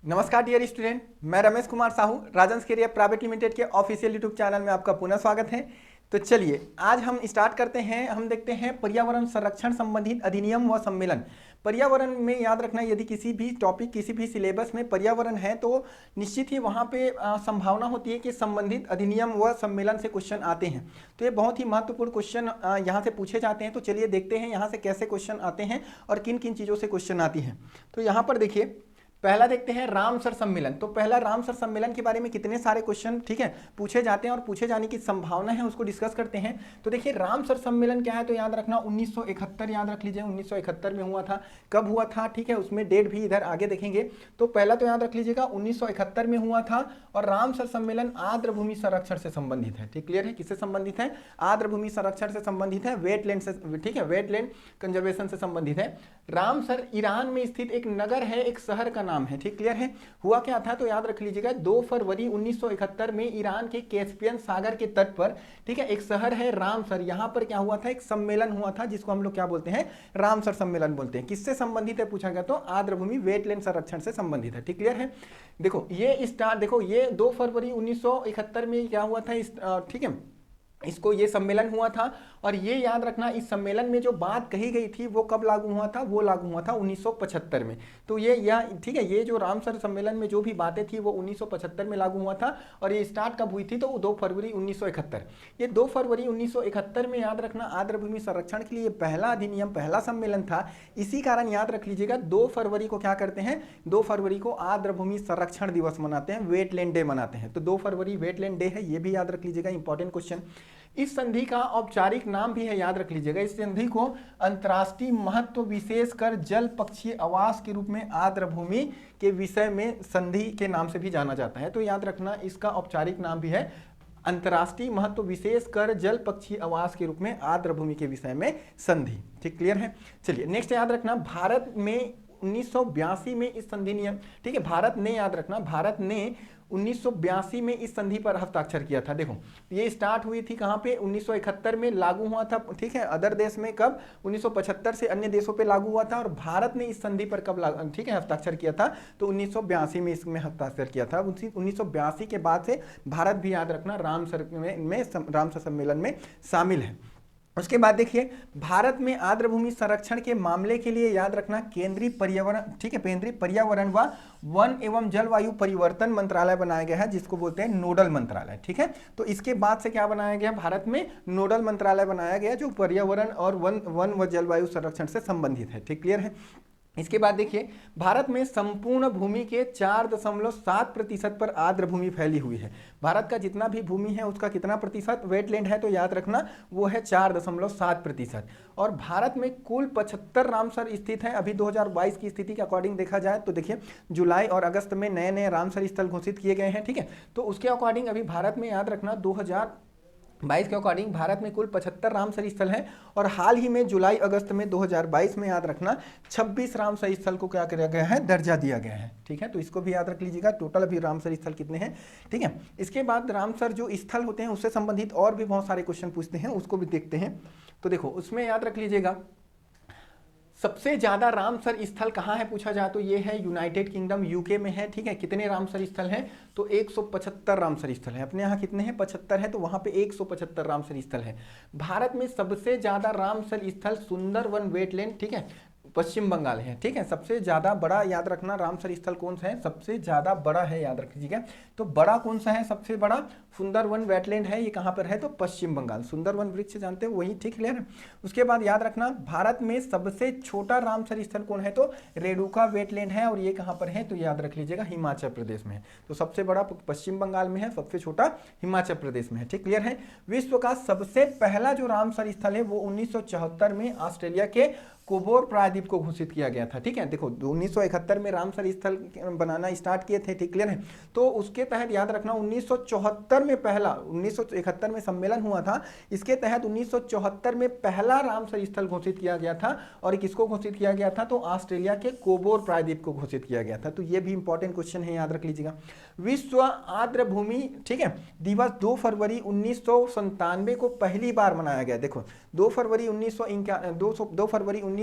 नमस्कार dear student, मैं Ramesh Kumar Sahu Rajans career private limited के ऑफिशियल यूट्यूब चैनल में आपका पुनः स्वागत है। तो चलिए आज हम स्टार्ट करते हैं। हम देखते हैं पर्यावरण संरक्षण संबंधित अधिनियम व सम्मेलन। पर्यावरण में याद रखना, यदि किसी भी टॉपिक किसी भी सिलेबस में पर्यावरण है तो निश्चित ही वहाँ पे संभावना होती है कि संबंधित अधिनियम व सम्मेलन से क्वेश्चन आते हैं। तो ये बहुत ही महत्वपूर्ण क्वेश्चन यहाँ से पूछे जाते हैं। तो चलिए देखते हैं यहाँ से कैसे क्वेश्चन आते हैं और किन किन चीज़ों से क्वेश्चन आती हैं। तो यहाँ पर देखिए, पहला देखते हैं रामसर सम्मेलन। तो पहला रामसर सम्मेलन के बारे में कितने सारे क्वेश्चन ठीक है पूछे जाते हैं और पूछे जाने की संभावना है, उसको डिस्कस करते हैं। तो देखिए रामसर सम्मेलन क्या है, तो याद रखना 1971 याद रख लीजिए, 1971 में हुआ था। कब हुआ था, ठीक है, उसमें डेट भी इधर आगे देखेंगे। तो पहला तो याद रख लीजिएगा 1971 में हुआ था। और रामसर सम्मेलन आर्द्र भूमि संरक्षण से संबंधित है। ठीक, क्लियर है, किससे संबंधित है? आर्द्र भूमि संरक्षण से संबंधित है, वेटलैंड से, ठीक है, वेटलैंड कंजर्वेशन से संबंधित है। रामसर ईरान में स्थित एक नगर है, एक शहर का नाम है। ठीक, क्लियर है। हुआ क्या था, तो याद रख लीजिएगा 2 फरवरी 1971 में ईरान के कैस्पियन सागर के तट पर, ठीक है, एक शहर है रामसर। यहां पर क्या हुआ था, एक सम्मेलन हुआ था जिसको हम लोग क्या बोलते हैं, रामसर सम्मेलन बोलते हैं। किससे संबंधित है पूछा गया तो आर्द्र भूमि वेटलैंड संरक्षण से संबंधित है। ठीक, क्लियर है। देखो ये स्टार्ट, देखो ये 2 फरवरी 1971 में क्या हुआ था, ठीक है, इसको ये सम्मेलन हुआ था। और ये याद रखना, इस सम्मेलन में जो बात कही गई थी वो कब लागू हुआ था, वो लागू हुआ था 1975 में। तो ये ठीक है, ये जो रामसर सम्मेलन में जो भी बातें थी वो 1975 में लागू हुआ था। और ये स्टार्ट कब हुई थी, तो 2 फरवरी 1971। ये 2 फरवरी 1971 में याद रखना आर्द्र भूमि संरक्षण के लिए पहला अधिनियम, पहला सम्मेलन था। इसी कारण याद रख लीजिएगा 2 फरवरी को क्या करते हैं, 2 फरवरी को आर्द्र भूमि संरक्षण दिवस मनाते हैं, वेटलैंड डे मनाते हैं। तो 2 फरवरी वेटलैंड डे है, ये भी याद रख लीजिएगा, इंपॉर्टेंट क्वेश्चन। इस संधि का औपचारिक नाम भी है, याद रख लीजिएगा, इस संधि को अंतर्राष्ट्रीय महत्व विशेष कर जल पक्षी आवास के रूप में आर्द्र भूमि के विषय में संधि के नाम से भी जाना जाता है। तो याद रखना इसका औपचारिक नाम भी है अंतर्राष्ट्रीय महत्व विशेष कर जल पक्षी आवास के रूप में आर्द्र भूमि के विषय में संधि। ठीक, क्लियर है। चलिए नेक्स्ट याद रखना, भारत में 1982 में इस संधि नियम, ठीक है, भारत ने, याद रखना भारत ने 1982 में इस संधि पर हस्ताक्षर किया था। देखो ये स्टार्ट हुई थी कहाँ पे, 1971 में लागू हुआ था, ठीक है, अदर देश में कब, 1975 से अन्य देशों पे लागू हुआ था। और भारत ने इस संधि पर कब ठीक है हस्ताक्षर किया था, तो 1982 में इसमें हस्ताक्षर किया था। 1982 के बाद से भारत भी, याद रखना, रामसर सम्मेलन में शामिल है। उसके बाद देखिए, भारत में आर्द्र भूमि संरक्षण के मामले के लिए याद रखना केंद्रीय पर्यावरण, ठीक है, केंद्रीय पर्यावरण व वन एवं जलवायु परिवर्तन मंत्रालय बनाया गया है, जिसको बोलते हैं नोडल मंत्रालय। ठीक है, तो इसके बाद से क्या बनाया गया, भारत में नोडल मंत्रालय बनाया गया जो पर्यावरण और वन व जलवायु संरक्षण से संबंधित है। ठीक, क्लियर है। इसके बाद देखिए, भारत में संपूर्ण भूमि के 4.7% पर आर्द्र भूमि फैली हुई है। भारत का जितना भी भूमि है उसका कितना प्रतिशत वेटलैंड है, तो याद रखना वो है 4.7%। और भारत में कुल 75 रामसर स्थित है। अभी 2022 की स्थिति के अकॉर्डिंग देखा जाए तो देखिए जुलाई और अगस्त में नए नए रामसर स्थल घोषित किए गए हैं। ठीक है, तो उसके अकॉर्डिंग अभी भारत में, याद रखना, 2022 के अकॉर्डिंग भारत में कुल 75 रामसर स्थल हैं। और हाल ही में जुलाई अगस्त में 2022 में, याद रखना, 26 रामसर स्थल को क्या किया गया है, दर्जा दिया गया है। ठीक है, तो इसको भी याद रख लीजिएगा, टोटल अभी रामसर स्थल कितने हैं। ठीक है, इसके बाद रामसर जो स्थल होते हैं उससे संबंधित और भी बहुत सारे क्वेश्चन पूछते हैं, उसको भी देखते हैं। तो देखो उसमें याद रख लीजिएगा सबसे ज्यादा रामसर स्थल कहाँ है पूछा जाए तो ये है यूनाइटेड किंगडम, यूके में है। ठीक है, कितने रामसर स्थल हैं, तो 175 रामसर स्थल है। अपने यहाँ कितने हैं, 75 है, तो वहाँ पे 175 रामसर स्थल है। भारत में सबसे ज्यादा रामसर स्थल सुंदरवन वेटलैंड, ठीक है, पश्चिम बंगाल है। ठीक है, सबसे ज्यादा बड़ा, याद रखना, रामसर स्थल कौन सा है, सबसे ज्यादा बड़ा है, याद रख लीजिएगा। तो बड़ा कौन सा है, सबसे बड़ा सुंदरवन वेटलैंड है, ये कहाँ पर है, तो पश्चिम बंगाल। सुंदरवन वृक्ष जानते हो वही, ठीक, क्लियर है। उसके बाद याद रखना भारत में सबसे छोटा रामसर स्थल कौन है, तो रेणुका वेटलैंड है। और ये कहाँ पर है, तो याद रख लीजिएगा हिमाचल प्रदेश में है। तो सबसे बड़ा पश्चिम बंगाल में है, सबसे छोटा हिमाचल प्रदेश में है। ठीक, क्लियर है। विश्व का सबसे पहला जो रामसर स्थल है वो 1974 में ऑस्ट्रेलिया के कोबोर प्रायद्वीप को घोषित किया गया था। ठीक है, देखो 1971 में रामसर स्थल बनाना स्टार्ट किए थे। ठीक, क्लियर है। तो उसके तहत याद रखना 1974 में पहला, 1971 में सम्मेलन हुआ था, इसके तहत 1974 में पहला रामसर स्थल घोषित किया गया था। और किसको घोषित किया गया था, तो ऑस्ट्रेलिया के कोबोर प्रायद्वीप को घोषित किया गया था। तो ये भी इंपॉर्टेंट क्वेश्चन है, याद रख लीजिएगा। विश्व आर्द्र भूमि, ठीक है, दिवस 2 फरवरी 1997 को पहली बार मनाया गया। देखो 2 फरवरी 19 2 फरवरी 19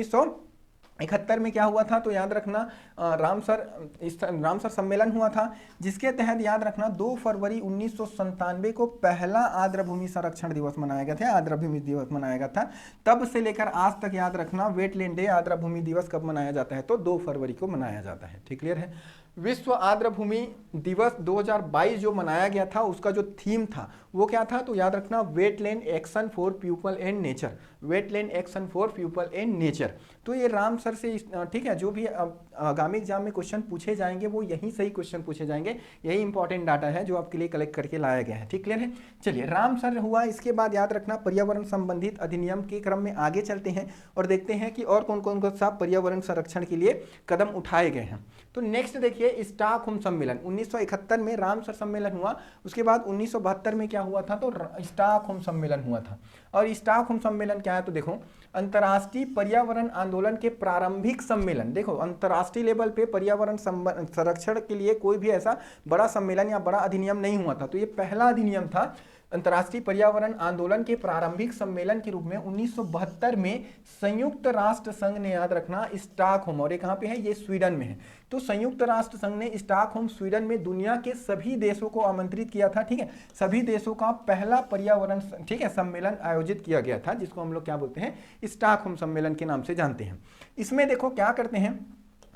71 में क्या हुआ था तो याद रखना रामसर सम्मेलन हुआ था, जिसके तहत याद रखना 2 फरवरी 1997 को पहला आर्द्रभूमि संरक्षण दिवस मनाया गया था, आर्द्रभूमि दिवस मनाया गया था। तब से लेकर आज तक याद रखना वेटलैंड डे, आर्द्रभूमि दिवस कब मनाया जाता है तो 2 फरवरी को मनाया जाता है। ठीक क्लियर है। विश्व आर्द्रभूमि दिवस 2022 जो मनाया गया था उसका जो थीम था वो क्या था तो याद रखना wetland action for people and nature, wetland action for people and nature. तो ये राम सर से ठीक है, जो भी आगामी एग्जाम में क्वेश्चन पूछे जाएंगे वो यही सही क्वेश्चन पूछे जाएंगे, यही इंपॉर्टेंट डाटा है जो आपके लिए कलेक्ट करके लाया गया है। ठीक क्लियर है। चलिए राम सर हुआ, इसके बाद याद रखना पर्यावरण संबंधित अधिनियम के क्रम में आगे चलते हैं और देखते हैं कि और कौन कौन सा पर्यावरण संरक्षण के लिए कदम उठाए गए हैं। तो नेक्स्ट देखिए स्टॉकहोम सम्मेलन 1971 में रामसर सम्मेलन हुआ, उसके बाद 1972 में क्या हुआ था तो स्टॉकहोम सम्मेलन हुआ था। और स्टॉकहोम सम्मेलन क्या है तो देखो अंतर्राष्ट्रीय पर्यावरण आंदोलन के प्रारंभिक सम्मेलन, देखो अंतर्राष्ट्रीय लेवल पे पर्यावरण संरक्षण के लिए कोई भी ऐसा बड़ा सम्मेलन या बड़ा अधिनियम नहीं हुआ था, तो ये पहला अधिनियम था अंतर्राष्ट्रीय पर्यावरण आंदोलन के प्रारंभिक सम्मेलन के रूप में 1972 में संयुक्त राष्ट्र संघ ने याद रखना स्टॉकहोम, और ये कहाँ पे है ये स्वीडन में है, तो संयुक्त राष्ट्र संघ ने स्टॉकहोम स्वीडन में दुनिया के सभी देशों को आमंत्रित किया था। ठीक है, सभी देशों का पहला पर्यावरण ठीक है सम्मेलन आयोजित किया गया था, जिसको हम लोग क्या बोलते हैं स्टॉकहोम सम्मेलन के नाम से जानते हैं। इसमें देखो क्या करते हैं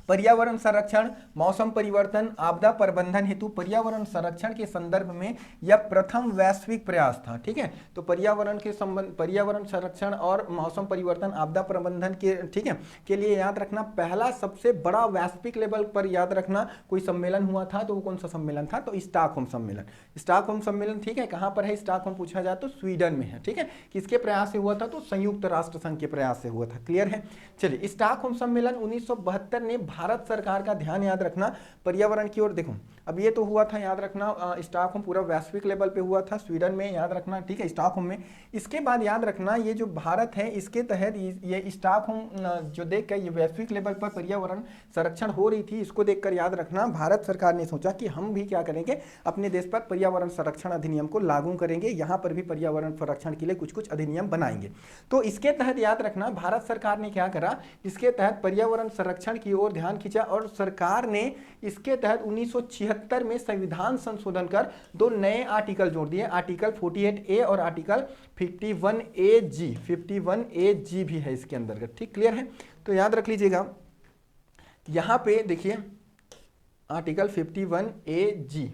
पर्यावरण संरक्षण, मौसम परिवर्तन, आपदा प्रबंधन हेतु पर्यावरण संरक्षण के संदर्भ में यह प्रथम वैश्विक प्रयास था। ठीक है, तो पर्यावरण के संबंध पर्यावरण संरक्षण और मौसम परिवर्तन आपदा प्रबंधन के ठीक है के लिए याद रखना पहला सबसे बड़ा वैश्विक लेवल पर याद रखना कोई सम्मेलन हुआ था, तो वो कौन सा सम्मेलन था तो स्टॉकहोम सम्मेलन। स्टॉकहोम सम्मेलन ठीक है कहाँ पर है स्टॉकहोम पूछा जाए तो स्वीडन में है। ठीक है, किसके प्रयास से हुआ था तो संयुक्त राष्ट्र संघ के प्रयास से हुआ था। क्लियर है। चलिए स्टॉकहोम सम्मेलन 1972 ने भारत सरकार का ध्यान याद रखना पर्यावरण की ओर, देखो अब ये तो हुआ था याद रखना स्टॉकहोम पूरा वैश्विक लेवल पे हुआ था स्वीडन में याद रखना ठीक है स्टॉकहोम में। इसके बाद याद रखना ये जो भारत है इसके तहत ये स्टॉकहोम जो देखकर ये वैश्विक लेवल पर पर्यावरण संरक्षण हो रही थी, इसको देखकर याद रखना भारत सरकार ने सोचा कि हम भी क्या करेंगे अपने देश पर पर्यावरण संरक्षण अधिनियम को लागू करेंगे, यहाँ पर भी पर्यावरण संरक्षण के लिए कुछ कुछ अधिनियम बनाएंगे। तो इसके तहत याद रखना भारत सरकार ने क्या करा, इसके तहत पर्यावरण संरक्षण की ओर ध्यान खींचा और सरकार ने इसके तहत 1976 में संविधान संशोधन कर 2 नए आर्टिकल जोड़ दिए, आर्टिकल 48A और आर्टिकल 51AG, 51AG भी है इसके अंतर्गत। ठीक क्लियर है। तो याद रख लीजिएगा यहां पे देखिए आर्टिकल 51AG,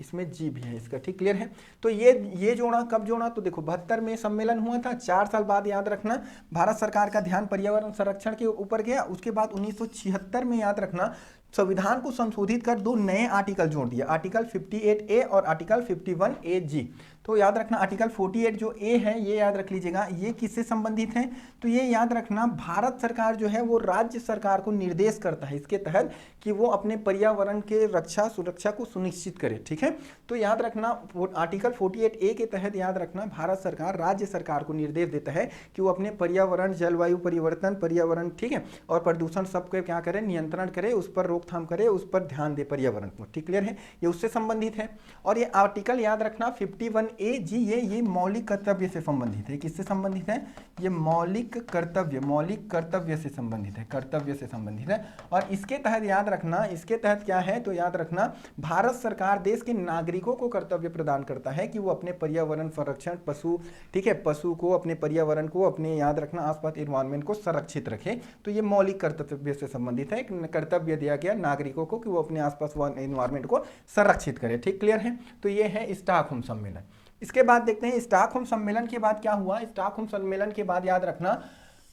इसमें जी भी है इसका। ठीक क्लियर है। तो ये जोड़ा कब जोड़ा तो देखो 72 में सम्मेलन हुआ था, 4 साल बाद याद रखना भारत सरकार का ध्यान पर्यावरण संरक्षण के ऊपर गया। उसके बाद 1976 में याद रखना संविधान को संशोधित कर 2 नए आर्टिकल जोड़ दिए, आर्टिकल 58A और आर्टिकल 51AG। तो याद रखना आर्टिकल 48 जो ए है ये याद रख लीजिएगा, ये किससे संबंधित है तो ये याद रखना भारत सरकार जो है वो राज्य सरकार को निर्देश करता है इसके तहत कि वो अपने पर्यावरण के रक्षा सुरक्षा को सुनिश्चित करे। ठीक है, तो याद रखना आर्टिकल 48A के तहत याद रखना भारत सरकार राज्य सरकार को निर्देश देता है कि वो अपने पर्यावरण, जलवायु परिवर्तन, पर्यावरण ठीक है और प्रदूषण सबके क्या करे नियंत्रण करे, उस पर रोकथाम करे, उस पर ध्यान दे पर्यावरण को। ठीक क्लियर है, ये उससे संबंधित है। और ये आर्टिकल याद रखना 51AG ये मौलिक कर्तव्य से संबंधित है। किससे संबंधित है ये मौलिक कर्तव्य से संबंधित है, कर्तव्य से संबंधित है। और इसके तहत याद रखना इसके तहत क्या है तो याद रखना भारत सरकार देश के नागरिकों को कर्तव्य प्रदान करता है कि वो अपने पर्यावरण संरक्षण पशु ठीक है पशु को अपने पर्यावरण को अपने याद रखना आसपास एनवायरमेंट को संरक्षित रखे। तो ये मौलिक कर्तव्य से संबंधित है, कर्तव्य दिया गया नागरिकों को कि वो अपने आसपास एनवायरमेंट को संरक्षित करे। ठीक क्लियर है। तो ये है स्टॉकहोम सम्मेलन। इसके बाद देखते हैं स्टॉकहोम सम्मेलन के बाद क्या हुआ। स्टॉकहोम सम्मेलन के बाद याद रखना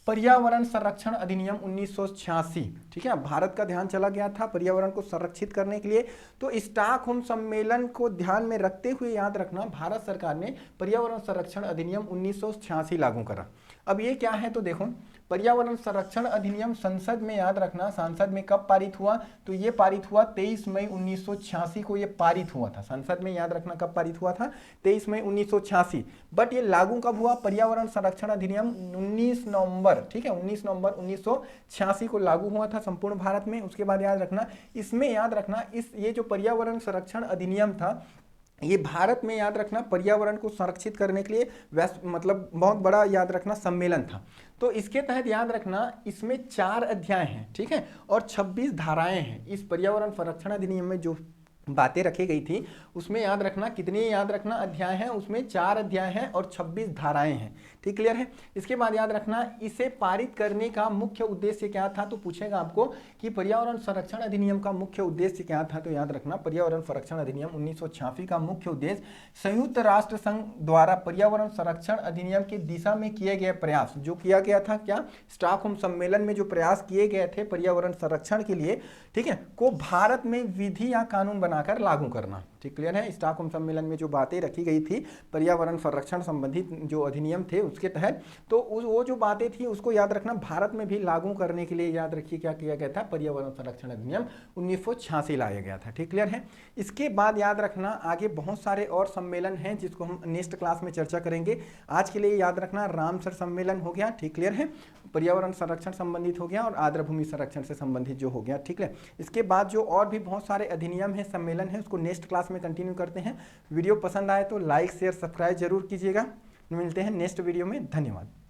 पर्यावरण संरक्षण अधिनियम 1986 ठीक है भारत का ध्यान चला गया था पर्यावरण को संरक्षित करने के लिए। तो स्टॉकहोम सम्मेलन को ध्यान में रखते हुए याद रखना भारत सरकार ने पर्यावरण संरक्षण अधिनियम 1986 लागू करा। अब ये क्या है तो देखो पर्यावरण संरक्षण अधिनियम संसद में याद रखना संसद में कब पारित हुआ तो ये पारित हुआ 23 मई 1986 को ये पारित हुआ था। संसद में याद रखना कब पारित हुआ था 23 मई 1986। बट ये लागू कब हुआ पर्यावरण संरक्षण अधिनियम 19 नवंबर ठीक है 19 नवंबर 1986 को लागू हुआ था संपूर्ण भारत में। उसके बाद याद रखना इसमें याद रखना ये जो पर्यावरण संरक्षण अधिनियम था ये भारत में याद रखना पर्यावरण को संरक्षित करने के लिए मतलब बहुत बड़ा याद रखना सम्मेलन था। तो इसके तहत याद रखना इसमें 4 अध्याय हैं, ठीक है, और 26 धाराएं हैं। इस पर्यावरण संरक्षण अधिनियम में जो बातें रखी गई थी उसमें याद रखना कितने याद रखना अध्याय हैं, उसमें 4 अध्याय हैं और 26 धाराएं हैं। ठीक, क्लियर है। इसके बाद याद रखना इसे पारित करने का मुख्य उद्देश्य क्या था, तो पूछेगा आपको कि पर्यावरण संरक्षण अधिनियम का मुख्य उद्देश्य क्या था। तो याद रखना पर्यावरण संरक्षण अधिनियम 1986 का मुख्य उद्देश्य संयुक्त राष्ट्र संघ द्वारा पर्यावरण संरक्षण अधिनियम की दिशा में किए गए प्रयास, जो किया गया था क्या, स्टॉकहोम सम्मेलन में जो प्रयास किए गए थे पर्यावरण संरक्षण के लिए, ठीक है, को भारत में विधि या कानून बनाकर लागू करना। ठीक, क्लियर है। स्टॉकहोम सम्मेलन में जो बातें रखी गई थी पर्यावरण संरक्षण संबंधित जो अधिनियम थे उसके तहत, तो वो जो बातें थी उसको याद रखना भारत में भी लागू करने के लिए याद रखिए क्या किया गया था, पर्यावरण संरक्षण अधिनियम 1986 लाया गया था। ठीक, क्लियर है। इसके बाद याद रखना आगे बहुत सारे और सम्मेलन हैं जिसको हम नेक्स्ट क्लास में चर्चा करेंगे। आज के लिए याद रखना रामसर सम्मेलन हो गया, ठीक, क्लियर है, पर्यावरण संरक्षण संबंधित हो गया, और आर्द्रभूमि संरक्षण से संबंधित जो हो गया। ठीक है, इसके बाद जो और भी बहुत सारे अधिनियम है, सम्मेलन है, उसको नेक्स्ट क्लास में कंटिन्यू करते हैं। वीडियो पसंद आए तो लाइक शेयर सब्सक्राइब जरूर कीजिएगा। मिलते हैं नेक्स्ट वीडियो में। धन्यवाद।